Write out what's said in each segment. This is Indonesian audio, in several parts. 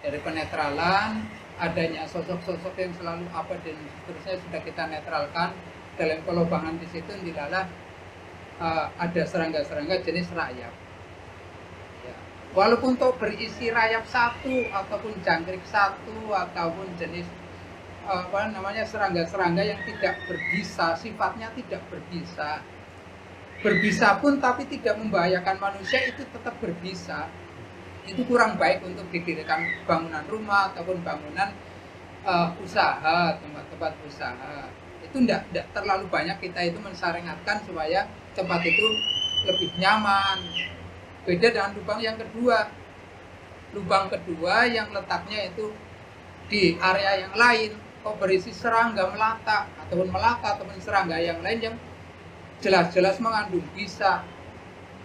Dari penetralan, adanya sosok-sosok yang selalu apa dan seterusnya sudah kita netralkan. Dalam kelobangan di situ dilalah ada serangga-serangga jenis rayap. Ya. Walaupun toh berisi rayap satu ataupun jangkrik satu ataupun jenis apa namanya serangga-serangga yang tidak berbisa, sifatnya tidak berbisa. Berbisa pun tapi tidak membahayakan manusia, itu tetap berbisa. Itu kurang baik untuk didirikan bangunan rumah ataupun bangunan usaha, tempat-tempat usaha. Itu tidak terlalu banyak kita itu mensyariatkan supaya tempat itu lebih nyaman. Beda dengan lubang yang kedua. Lubang kedua yang letaknya itu di area yang lain, kok berisi serangga melata ataupun serangga yang lain yang jelas-jelas mengandung bisa.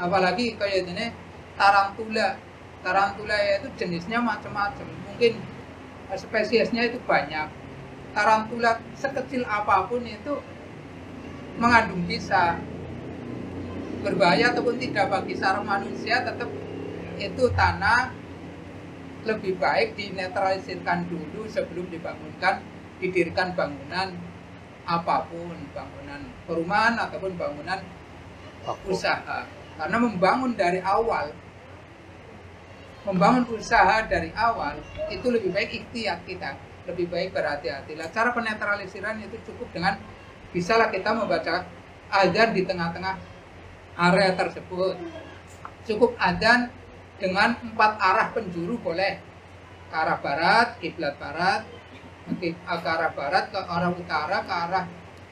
Apalagi kayak ini tarantula. Tarantula itu jenisnya macam-macam, mungkin spesiesnya itu banyak. Tarantula sekecil apapun itu mengandung bisa. Berbahaya ataupun tidak bagi saraf manusia, tetap itu tanah lebih baik dinetralisirkan dulu sebelum didirikan bangunan apapun, bangunan perumahan ataupun bangunan usaha. Karena membangun usaha dari awal itu lebih baik ikhtiyat kita, lebih baik berhati-hati. Cara penetralisiran itu cukup dengan bisalah kita membaca azan di tengah-tengah area tersebut. Cukup azan dengan 4 arah penjuru boleh. Ke arah barat, kiblat barat, ke arah barat, ke arah utara, ke arah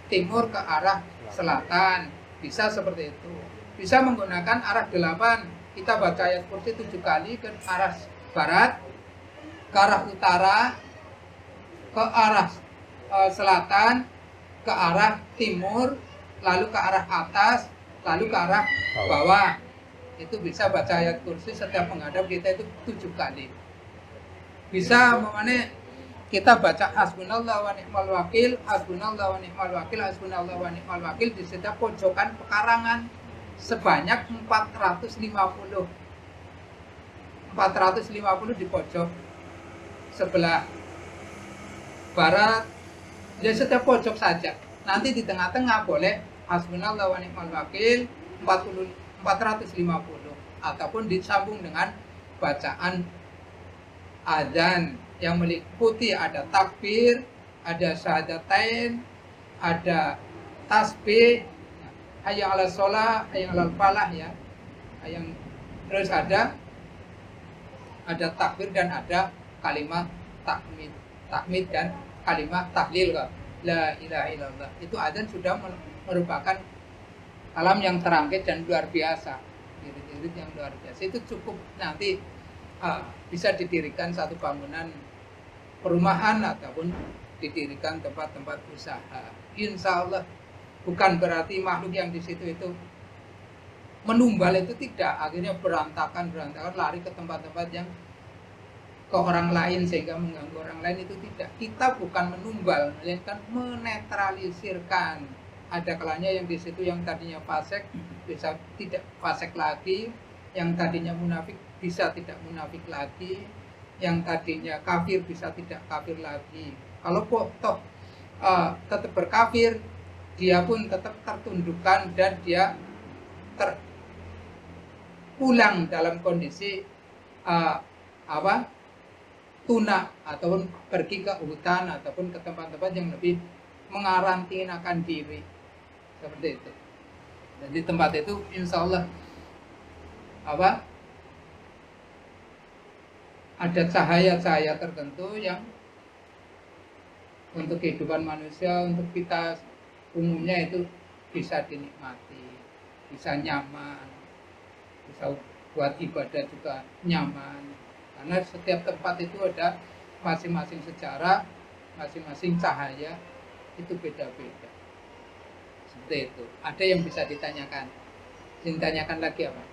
timur, ke arah selatan. Bisa seperti itu. Bisa menggunakan arah 8. Kita baca ayat kursi 7 kali ke arah barat, ke arah utara, ke arah selatan, ke arah timur, lalu ke arah atas, lalu ke arah bawah. Itu bisa baca ayat kursi setiap menghadap kita itu 7 kali. Bisa memane kita baca hasbunallah wa ni'mal wakil, hasbunallah wa ni'mal wakil, hasbunallah wa ni'mal wakil di setiap pojokan pekarangan sebanyak 450 di pojok sebelah barat, di setiap pojok saja. Nanti di tengah-tengah boleh hasbunallah wa ni'mal wakil 450 ataupun disambung dengan bacaan azan yang meliputi ada takbir, ada syahadatain, ada tasbih, hayya 'alas shalah, hayya 'alal falah ya. Yang terus ada takbir dan ada kalimat tahmid dan kalimat tahlil la ilaha illallah. Itu azan sudah merupakan alam yang terangkat dan luar biasa, irit-irit yang luar biasa. Itu cukup nanti bisa didirikan satu bangunan perumahan ataupun didirikan tempat-tempat usaha. Insya Allah bukan berarti makhluk yang di situ itu menumbal, itu tidak. Akhirnya berantakan lari ke tempat-tempat yang ke orang lain sehingga mengganggu orang lain, itu tidak. Kita bukan menumbal, melainkan menetralisirkan. Ada kalanya yang di situ yang tadinya fasik bisa tidak fasik lagi, yang tadinya munafik bisa tidak munafik lagi, yang tadinya kafir bisa tidak kafir lagi. Kalau toh tetap berkafir, dia pun tetap tertundukkan dan dia pulang dalam kondisi tuna ataupun pergi ke hutan ataupun ke tempat-tempat yang lebih mengarantinakan diri seperti itu. Jadi tempat itu insya Allah ada cahaya-cahaya tertentu yang untuk kehidupan manusia, untuk kita umumnya itu bisa dinikmati, bisa nyaman, bisa buat ibadah juga nyaman. Karena setiap tempat itu ada masing-masing sejarah, masing-masing cahaya, itu beda-beda. Seperti itu. Ada yang bisa ditanyakan? Ditanyakan lagi apa?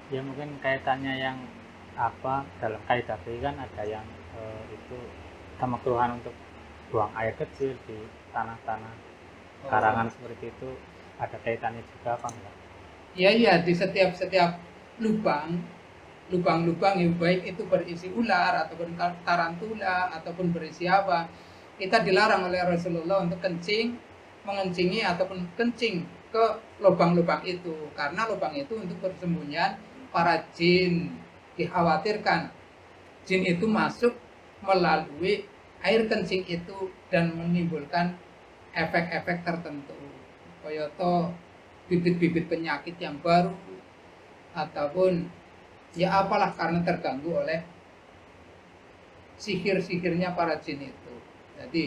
Ya mungkin kaitannya yang dalam kaidah fikih kan ada yang itu kemakruhan untuk buang air kecil di tanah-tanah karangan seperti itu, ada kaitannya juga apa enggak? Iya, di setiap lubang lubang-lubang yang baik itu berisi ular ataupun tarantula ataupun berisi apa, kita dilarang oleh Rasulullah untuk mengencingi ataupun kencing ke lubang-lubang itu, karena lubang itu untuk persembunyian para jin. Dikhawatirkan jin itu masuk melalui air kencing itu dan menimbulkan efek-efek tertentu, koyoto bibit-bibit penyakit yang baru ataupun ya apalah, karena terganggu oleh sihir-sihirnya para jin itu. Jadi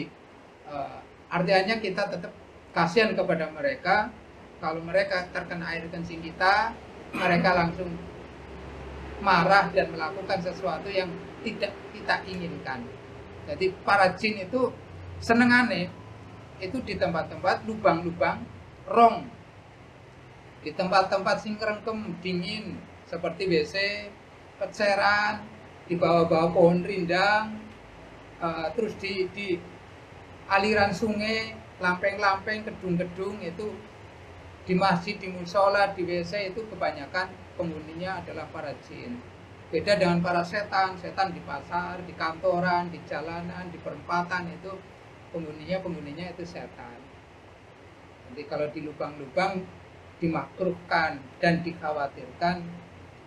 artinya kita tetap kasihan kepada mereka. Kalau mereka terkena air kencing kita, mereka langsung marah dan melakukan sesuatu yang tidak kita inginkan. Jadi para jin itu senengane itu di tempat-tempat lubang-lubang rong, di tempat-tempat sing kerengkem dingin seperti WC, peceran, di bawah-bawah pohon rindang, terus di aliran sungai, lampeng-lampeng, gedung-gedung itu, di masjid, di musola, di WC itu kebanyakan penghuninya adalah para jin. Beda dengan para setan di pasar, di kantoran, di jalanan, di perempatan itu penghuninya itu setan. Jadi kalau di lubang-lubang dimakruhkan dan dikhawatirkan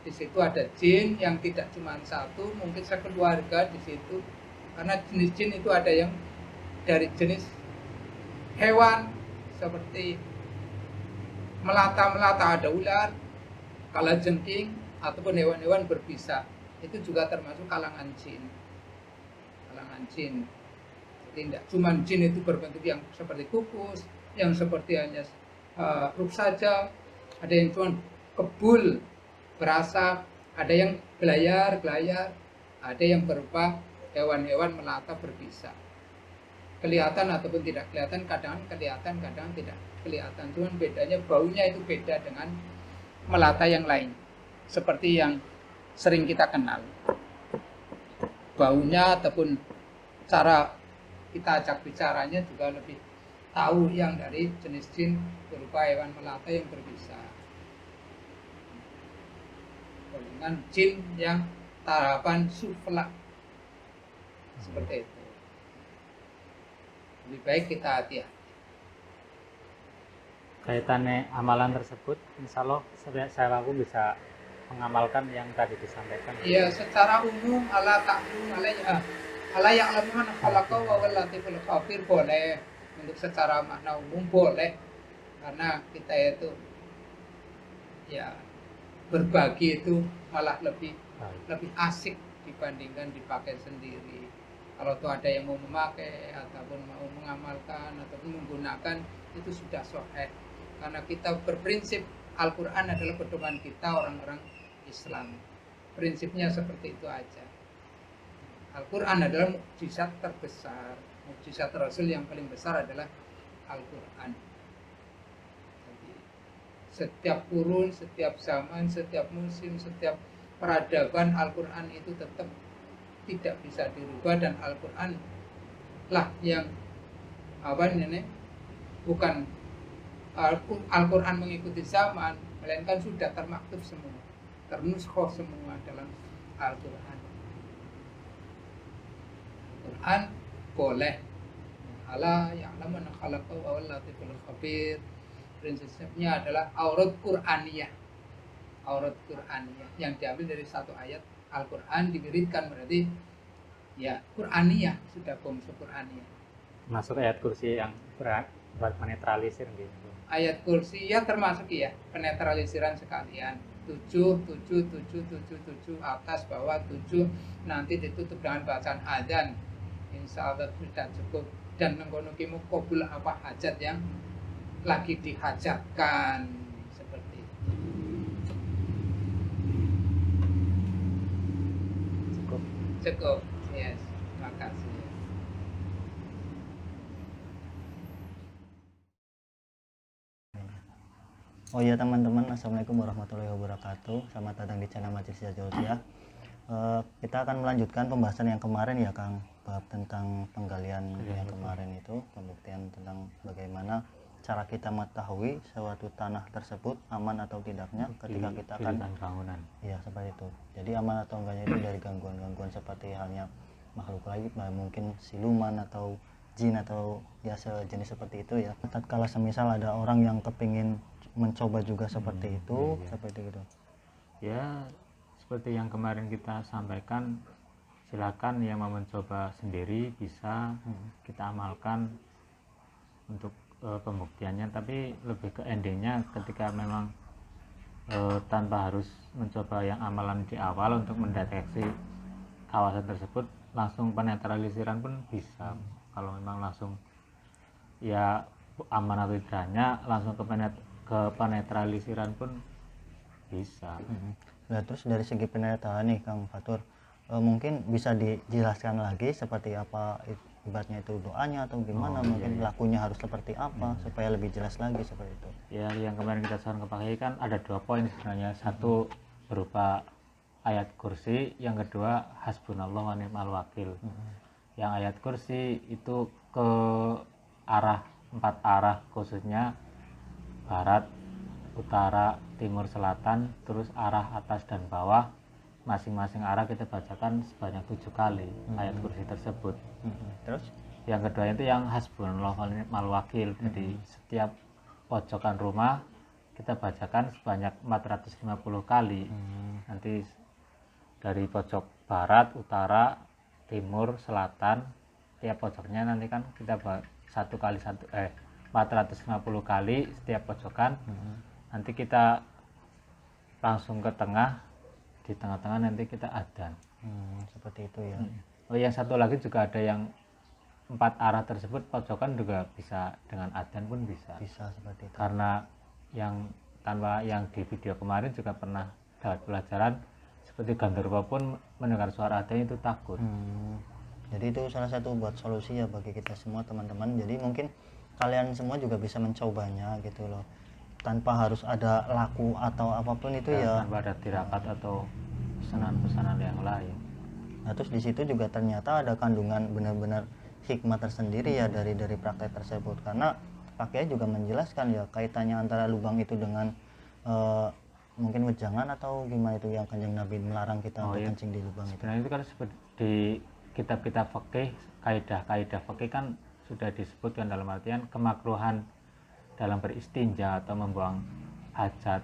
di situ ada jin yang tidak cuma satu, mungkin sekeluarga di situ. Karena jenis jin itu ada yang dari jenis hewan seperti melata ada ular, kalajengking ataupun hewan-hewan berbisa. Itu juga termasuk kalangan jin. Jadi tidak cuma jin itu berbentuk yang seperti kukus, yang seperti hanya rup saja, ada yang cuma kebul berasap, ada yang gelayar, ada yang berupa hewan-hewan melata berbisa. Kelihatan ataupun tidak kelihatan, kadang kelihatan, kadang tidak kelihatan. Cuman bedanya baunya itu beda dengan melata yang lain. Seperti yang sering kita kenal. Baunya ataupun cara kita ajak bicaranya juga lebih tahu yang dari jenis jin berupa hewan melata yang berbisa. Dengan jin yang tarapan sufla. Seperti itu. Lebih baik kita hati-hati. Kaitannya amalan tersebut, insya Allah saya bisa mengamalkan yang tadi disampaikan. Iya, secara umum ala ta'lum ala ya'lamu man khalaqa wa huwal latiful khabir boleh. Untuk secara makna umum boleh, karena kita itu ya berbagi itu malah lebih asik dibandingkan dipakai sendiri. Kalau tuh ada yang mau memakai ataupun mau mengamalkan ataupun menggunakan, itu sudah sahih. Karena kita berprinsip Al-Quran adalah pedoman kita orang-orang Islam. Prinsipnya seperti itu aja. Al-Quran adalah mukjizat terbesar. Mukjizat Rasul yang paling besar adalah Al-Quran. Jadi, setiap kurun, setiap zaman, setiap musim, setiap peradaban, Al-Quran itu tetap tidak bisa dirubah, dan Al-Quran lah yang bukan Al-Quran mengikuti zaman, melainkan sudah termaktub semua, ternuskhoh semua dalam Al-Quran. Al-Quran boleh. Ala ya'lamu man khalaqa wa huwal latiful khabir. Prinsipnya adalah aurat Qur'aniyah. Aurat Qur'aniyah yang diambil dari satu ayat Al-Quran diwiridkan, berarti ya Qur'aniyah, sudah bangsa Qur'aniyah. Masuk ayat kursi yang buat menetralisir gitu. Ayat kursi ya termasuk ya penetralisiran sekalian. 7 atas bawah 7 nanti ditutup dengan bacaan adzan. Insya Allah sudah cukup, dan mengkonokimu kabul apa hajat yang lagi dihajatkan, seperti itu. Cukup, yes, terima kasih. Oh ya teman-teman, assalamualaikum warahmatullahi wabarakatuh. Selamat datang di channel Majelis Ruqyah. Kita akan melanjutkan pembahasan yang kemarin ya Kang, bab tentang penggalian yang kemarin itu, pembuktian tentang bagaimana cara kita mengetahui suatu tanah tersebut aman atau tidaknya ketika kita akan bangunan. Ya seperti itu. Jadi aman atau enggaknya itu dari gangguan-gangguan seperti halnya makhluk lain, mungkin siluman atau jin atau ya sejenis seperti itu ya. Tatkala semisal ada orang yang kepingin mencoba juga seperti itu, seperti itu. Ya seperti yang kemarin kita sampaikan, silakan yang mau mencoba sendiri bisa kita amalkan untuk pembuktiannya, tapi lebih ke endingnya ketika memang tanpa harus mencoba yang amalan di awal untuk mendeteksi kawasan tersebut, langsung penetralisiran pun bisa. Kalau memang langsung ya aman atau tidaknya langsung ke penetralisiran pun bisa. Nah terus dari segi penetraan nih Kang Fatur, mungkin bisa dijelaskan lagi seperti apa ibaratnya itu doanya atau gimana, mungkin lakunya harus seperti apa supaya lebih jelas lagi seperti itu. Ya yang kemarin kita pakai kan ada 2 poin sebenarnya. Satu berupa ayat kursi, yang kedua hasbunallah wa ni'mal wakil. Yang ayat kursi itu ke arah 4 arah, khususnya barat, utara, timur, selatan, terus arah atas dan bawah. Masing-masing arah kita bacakan sebanyak 7 kali ayat kursi tersebut. Terus yang kedua itu yang hasbunallah wa ni'mal wakil. Jadi setiap pojokan rumah kita bacakan sebanyak 450 kali. Nanti dari pojok barat, utara, timur, selatan, tiap pojoknya nanti kan kita 450 kali setiap pojokan. Nanti kita langsung ke tengah, di tengah-tengah nanti kita adzan. Seperti itu ya. Oh yang satu lagi juga ada yang 4 arah tersebut pojokan juga bisa dengan adzan pun bisa. Bisa seperti itu. Karena yang tanpa yang di video kemarin juga pernah dapat pelajaran seperti Gandharwa pun mendengar suara adzan itu takut. Jadi itu salah satu buat solusi ya bagi kita semua teman-teman. Jadi mungkin kalian semua juga bisa mencobanya gitu loh, tanpa harus ada laku atau apapun itu ya. Tanpa ada tirakat atau pesanan-pesanan yang lain. Nah terus di situ juga ternyata ada kandungan benar-benar hikmah tersendiri ya dari praktek tersebut, karena pakainya juga menjelaskan ya kaitannya antara lubang itu dengan mungkin wejangan atau gimana itu yang Kanjeng Nabi melarang kita untuk kencing di lubang itu. Sebenarnya itu kan seperti di kitab-kitab fikih, kaidah-kaidah fikih kan sudah disebutkan dalam artian kemakruhan dalam beristinja atau membuang hajat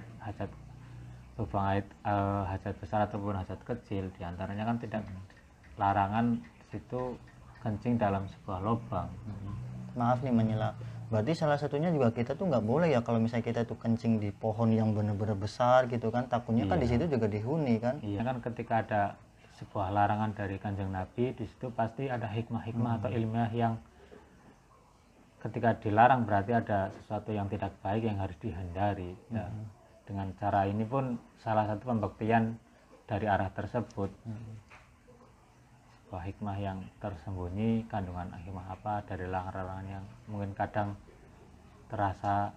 hajat besar ataupun hajat kecil. Diantaranya kan tidak larangan situ kencing dalam sebuah lubang. Maaf nih menyela, berarti salah satunya juga kita tuh nggak boleh ya kalau misalnya kita tuh kencing di pohon yang benar-benar besar gitu kan, takutnya kan di situ juga dihuni kan. Iya kan, ketika ada sebuah larangan dari Kanjeng Nabi, di situ pasti ada hikmah-hikmah atau ilmiah yang ketika dilarang berarti ada sesuatu yang tidak baik yang harus dihindari. Ya, dengan cara ini pun salah satu pembuktian dari arah tersebut. Sebuah hikmah yang tersembunyi, kandungan hikmah apa dari larangan-larangan yang mungkin kadang terasa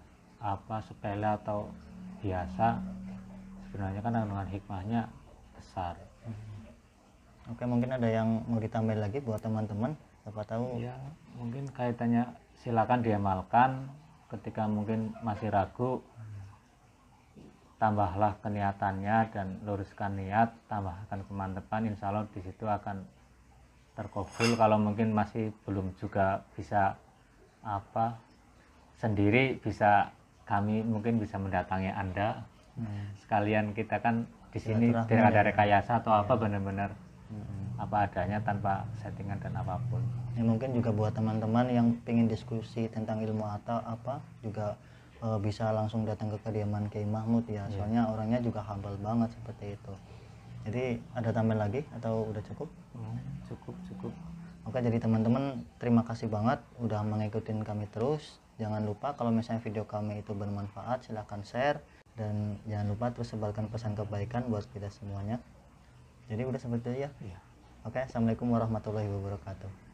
sepele atau biasa, sebenarnya kan kandungan hikmahnya besar. Oke, mungkin ada yang mau ditambahin lagi buat teman-teman, siapa tahu ya mungkin kaitannya silakan diamalkan. Ketika mungkin masih ragu, tambahlah keniatannya dan luruskan niat, tambahkan kemantapan, insya Allah di situ akan terkabul. Kalau mungkin masih belum juga bisa sendiri, bisa kami mungkin bisa mendatangi Anda. Sekalian kita kan di sini tidak ada rekayasa atau benar-benar apa adanya tanpa settingan dan apapun. Ya, mungkin juga buat teman-teman yang ingin diskusi tentang ilmu atau juga bisa langsung datang ke kediaman Kiai Mahmud ya, soalnya orangnya juga humble banget seperti itu. Jadi ada tambahan lagi atau udah cukup? Cukup. Oke, jadi teman-teman terima kasih banget udah mengikuti kami terus. Jangan lupa kalau misalnya video kami itu bermanfaat, silahkan share, dan jangan lupa terus sebarkan pesan kebaikan buat kita semuanya. Jadi udah seperti itu ya. Oke, assalamualaikum warahmatullahi wabarakatuh.